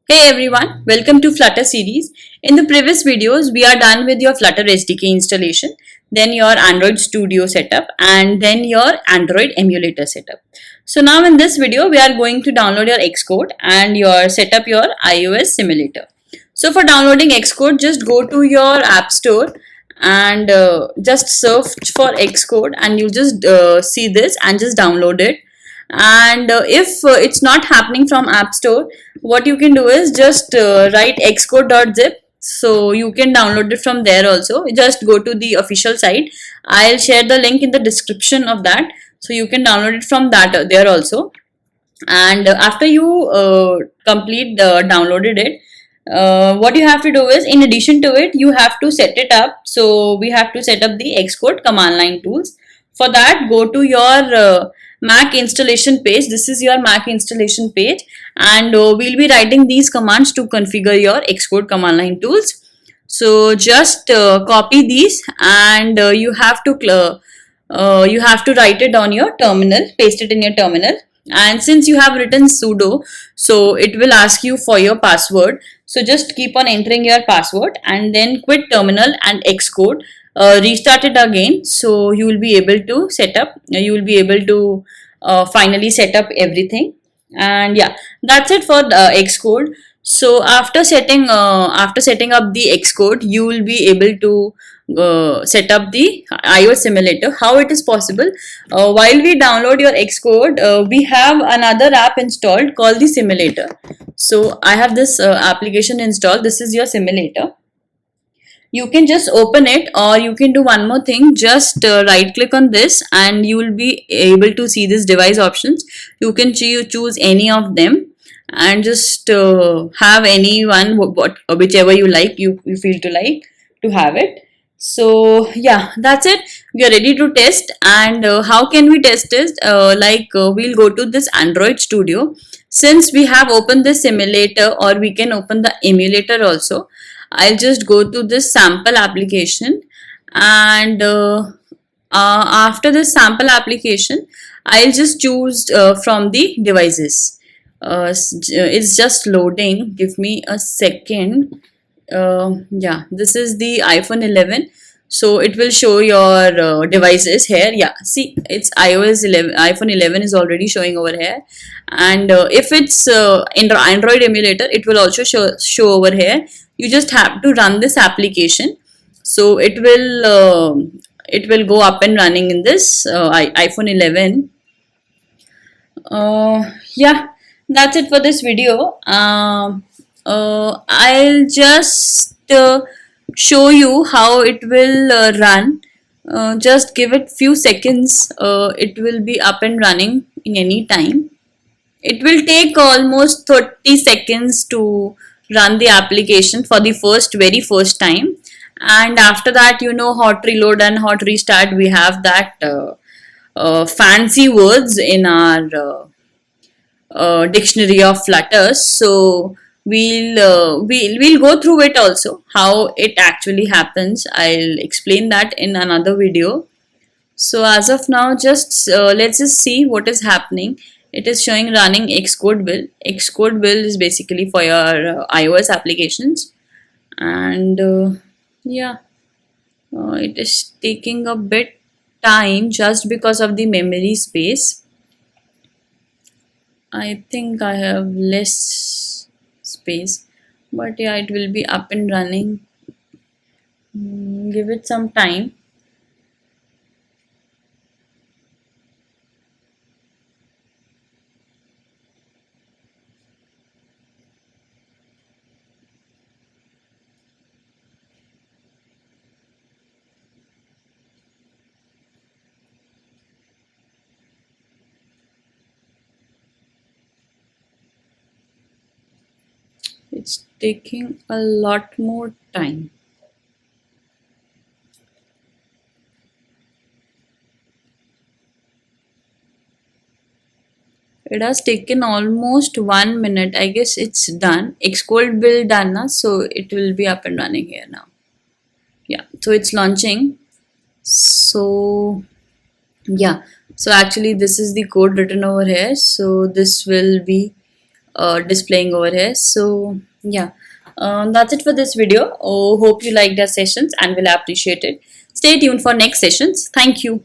Hey everyone, welcome to Flutter series. In the previous videos, we are done with your Flutter SDK installation, then your Android Studio setup, and then your Android emulator setup. So now in this video, we are going to download your Xcode and set up your iOS simulator. So for downloading Xcode, just go to your App Store and just search for Xcode, and you just see this and just download it. And if it's not happening from App Store, what you can do is just write xcode.zip, so you can download it from there also. Just go to the official site. I'll share the link in the description of that, so you can download it from that there also. And after you complete the downloaded it, what you have to do is, in addition to it, you have to set it up. So we have to set up the Xcode command line tools. For that, go to your Mac installation page. This is your Mac installation page, and we'll be writing these commands to configure your Xcode command line tools. So just copy these, and you have to write it on your terminal, paste it in your terminal. And since you have written sudo, so it will ask you for your password. So just keep on entering your password and then quit terminal and Xcode, restart it again. So you will be able to finally set up everything. And yeah, that's it for the Xcode. So after setting up the Xcode, you will be able to set up the iOS simulator. How it is possible? While we download your Xcode, we have another app installed called the simulator. So I have this application installed. This is your simulator. You can just open it, or you can do one more thing. Just right click on this and you will be able to see this device options. You can choose any of them and just have any one, whichever you like, you feel to have it. So yeah, that's it. We are ready to test. And how can we test this? We'll go to this Android Studio. Since we have opened the simulator, or we can open the emulator also, I'll just go to this sample application. And after this sample application, I'll just choose from the devices. It's just loading. Give me a second. Yeah, this is the iPhone 11. So it will show your devices here. Yeah, see, it's iOS 11. iPhone 11 is already showing over here. And if it's in Android emulator, it will also show over here. You just have to run this application. So it will go up and running in this iPhone 11. Yeah, that's it for this video. I'll just show you how it will run. Just give it few seconds. It will be up and running in any time. It will take almost 30 seconds to run the application for the very first time. And after that, hot reload and hot restart, we have that fancy words in our dictionary of Flutter. So we'll go through it also, how it actually happens. I'll explain that in another video. So as of now, just let's just see what is happening. It is showing running Xcode build. Xcode build is basically for your iOS applications. And yeah, it is taking a bit time just because of the memory space. I think I have less space, but yeah, it will be up and running. Give it some time. It's taking a lot more time. It has taken almost 1 minute. I guess it's done. Xcode build done now, so it will be up and running here now. Yeah, so it's launching. So yeah, so actually this is the code written over here. So this will be displaying over here. So yeah, that's it for this video. Hope you liked our sessions and will appreciate it. Stay tuned for next sessions. Thank you.